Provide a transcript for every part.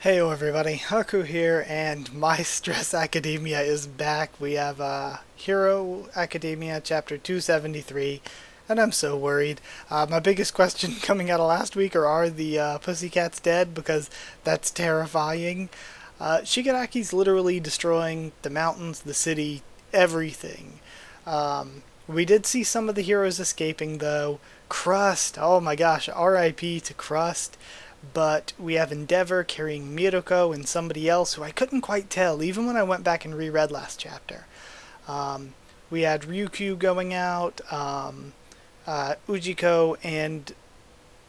Heyo everybody, Haku here, and My Stress Academia is back. We have Hero Academia chapter 273, and I'm so worried. My biggest question coming out of last week are the pussycats dead? Because that's terrifying. Shigaraki's literally destroying the mountains, the city, everything. We did see some of the heroes escaping though. Crust, oh my gosh, RIP to Crust. But we have Endeavor carrying Miroko and somebody else who I couldn't quite tell, even when I went back and reread last chapter. We had Ryukyu going out, Ujiko and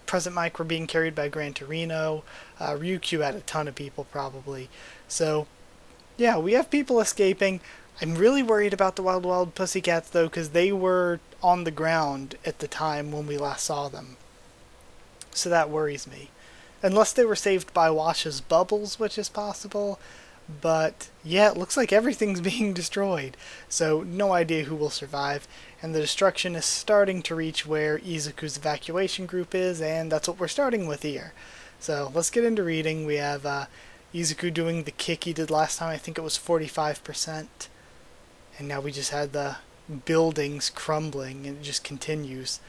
Present Mike were being carried by Gran Torino. Ryukyu had a ton of people, probably. So, yeah, we have people escaping. I'm really worried about the Wild Wild Pussycats, though, because they were on the ground at the time when we last saw them. So that worries me. Unless they were saved by Wash's bubbles, which is possible. But yeah, it looks like everything's being destroyed. So no idea who will survive. And the destruction is starting to reach where Izuku's evacuation group is, and that's what we're starting with here. So let's get into reading. We have Izuku doing the kick he did last time. I think it was 45%. And now we just had the buildings crumbling, and it just continues.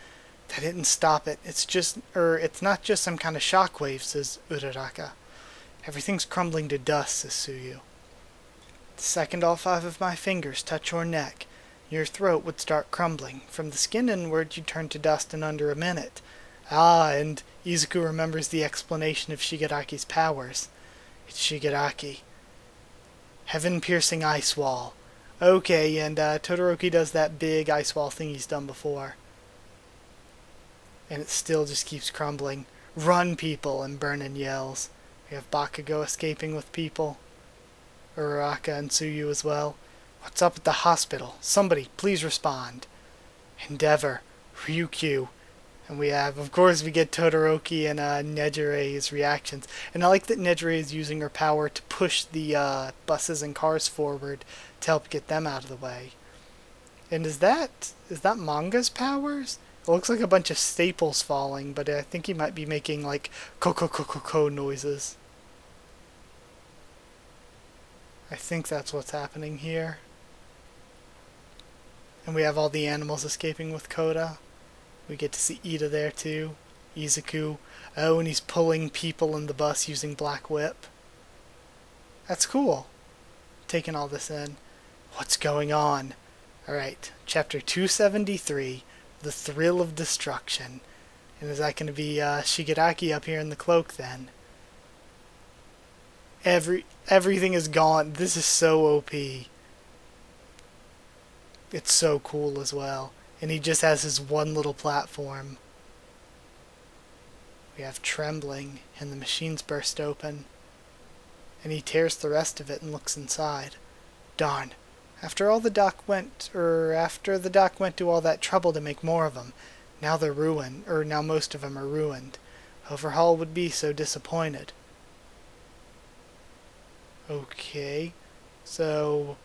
That didn't stop it. It's not just some kind of shockwave, says Uraraka. Everything's crumbling to dust, says Tsuyu. The second all 5 of my fingers touch your neck, your throat would start crumbling. From the skin inward, you'd turn to dust in under a minute. Ah, and Izuku remembers the explanation of Shigaraki's powers. It's Shigaraki. Heaven-piercing ice wall. Okay, and Todoroki does that big ice wall thing he's done before. And it still just keeps crumbling. Run, people, and Burnin yells. We have Bakugo escaping with people. Uraraka and Tsuyu as well. What's up at the hospital? Somebody, please respond. Endeavor, Ryukyu. And we have, of course, we get Todoroki and Nejire's reactions. And I like that Nejire is using her power to push the buses and cars forward to help get them out of the way. And is that Manga's powers? It looks like a bunch of staples falling, but I think he might be making like ko noises. I think that's what's happening here. And we have all the animals escaping with Koda. We get to see Ida there too. Izuku. Oh, and he's pulling people in the bus using Black Whip. That's cool. Taking all this in. What's going on? Alright, chapter 273. The thrill of destruction. And is that going to be Shigaraki up here in the cloak then? Everything is gone. This is so OP. It's so cool as well. And he just has his one little platform. We have trembling, and the machines burst open. And he tears the rest of it and looks inside. Darn. After the doc went to all that trouble to make more of them, now they're ruined, or now most of them are ruined. Overhaul would be so disappointed. Okay, so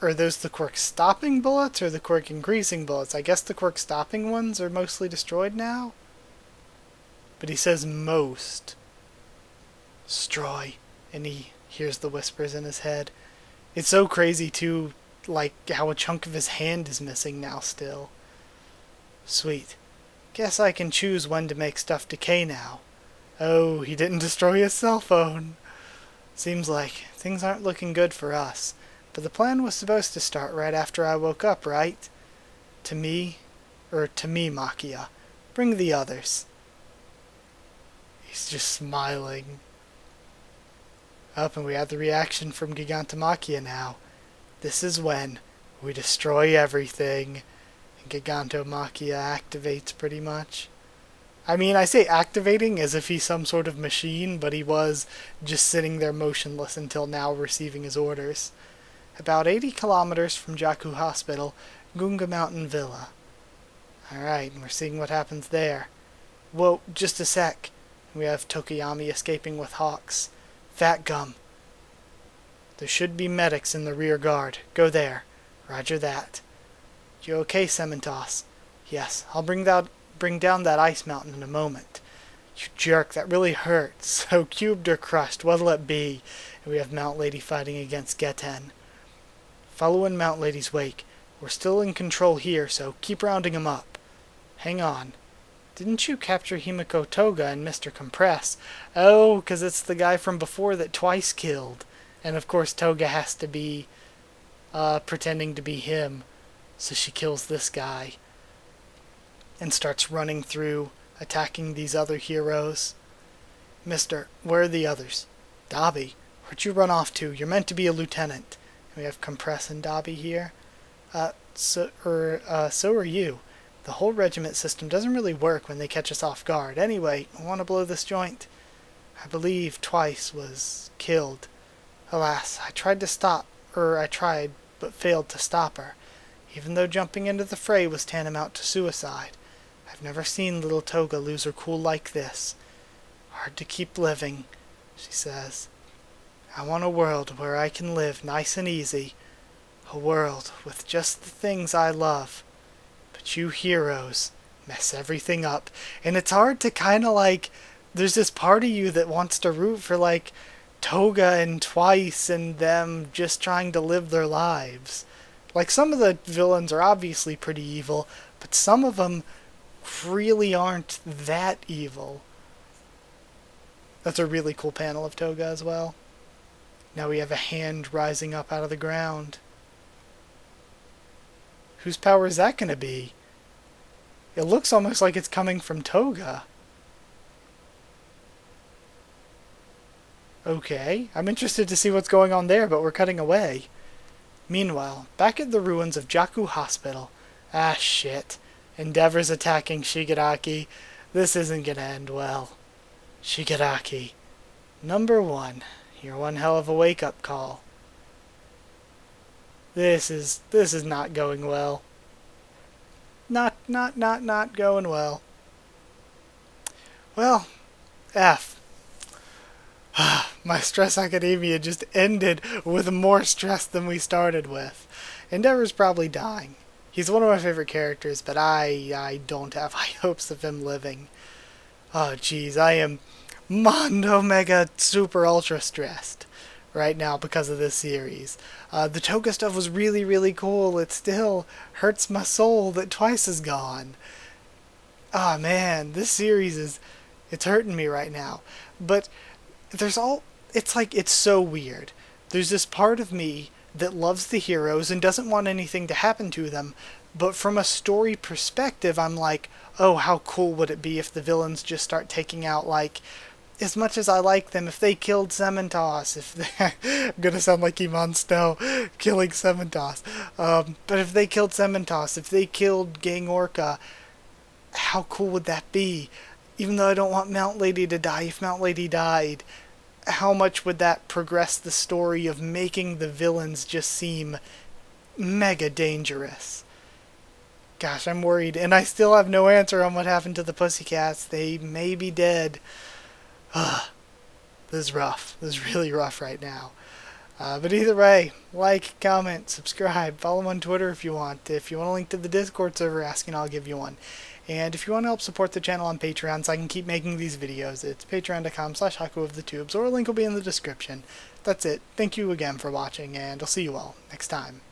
are those the quirk stopping bullets or the quirk increasing bullets? I guess the quirk stopping ones are mostly destroyed now. But he says most. Destroy, and he hears the whispers in his head. It's so crazy, too, like, how a chunk of his hand is missing now still. Sweet. Guess I can choose when to make stuff decay now. Oh, he didn't destroy his cell phone. Seems like things aren't looking good for us. But the plan was supposed to start right after I woke up, right? To me, Makia. Bring the others. He's just smiling. Up, and we have the reaction from Gigantomachia now. This is when we destroy everything. And Gigantomachia activates pretty much. I mean, I say activating as if he's some sort of machine, but he was just sitting there motionless until now receiving his orders. About 80 kilometers from Jaku Hospital, Gunga Mountain Villa. Alright, and we're seeing what happens there. Whoa, just a sec. We have Tokiyami escaping with Hawks. Fat Gum. There should be medics in the rear guard. Go there. Roger that. You okay, Cementos? Yes, I'll bring down that ice mountain in a moment. You jerk, that really hurts. So cubed or crushed, what'll it be? And we have Mount Lady fighting against Geten. Follow in Mount Lady's wake. We're still in control here, so keep rounding him up. Hang on. Didn't you capture Himiko Toga and Mr. Compress? Oh, 'cause it's the guy from before that Twice killed. And of course Toga has to be pretending to be him. So she kills this guy. And starts running through, attacking these other heroes. Mister, where are the others? Dobby, where'd you run off to? You're meant to be a lieutenant. We have Compress and Dobby here. So are you. The whole regiment system doesn't really work when they catch us off guard. Anyway, I want to blow this joint. I believe Twice was killed. Alas, I tried, but failed to stop her. Even though jumping into the fray was tantamount to suicide. I've never seen little Toga lose her cool like this. Hard to keep living, she says. I want a world where I can live nice and easy. A world with just the things I love. But you heroes mess everything up. And it's hard to kind of like, there's this part of you that wants to root for like Toga and Twice and them just trying to live their lives. Like some of the villains are obviously pretty evil, but some of them really aren't that evil. That's a really cool panel of Toga as well. Now we have a hand rising up out of the ground. Whose power is that going to be? It looks almost like it's coming from Toga. Okay, I'm interested to see what's going on there, but we're cutting away. Meanwhile, back at the ruins of Jaku Hospital. Ah, shit. Endeavor's attacking Shigaraki. This isn't gonna end well. Shigaraki. Number 1. You're one hell of a wake-up call. This is not going well. Not going well. Well, F. My Stress Academia just ended with more stress than we started with. Endeavor's probably dying. He's one of my favorite characters, but I don't have high hopes of him living. Oh jeez, I am mondo mega super ultra stressed right now because of this series. The Toga stuff was really cool. It still hurts my soul that Twice is gone. Ah man, this series it's hurting me right now. But it's so weird. There's this part of me that loves the heroes and doesn't want anything to happen to them, but from a story perspective, I'm like, oh, how cool would it be if the villains just start taking out, like, as much as I like them, if they killed Cementos, I'm gonna sound like Iman Snow, killing Cementos, but if they killed Cementos, if they killed Gang Orca, how cool would that be? Even though I don't want Mount Lady to die, if Mount Lady died, how much would that progress the story of making the villains just seem mega dangerous? Gosh, I'm worried, and I still have no answer on what happened to the Pussycats. They may be dead. This is rough. This is really rough right now. But either way, like, comment, subscribe, follow on Twitter if you want. If you want a link to the Discord server, ask and I'll give you one. And if you want to help support the channel on Patreon so I can keep making these videos, it's patreon.com/HakuOfTheTubes, or a link will be in the description. That's it. Thank you again for watching, and I'll see you all next time.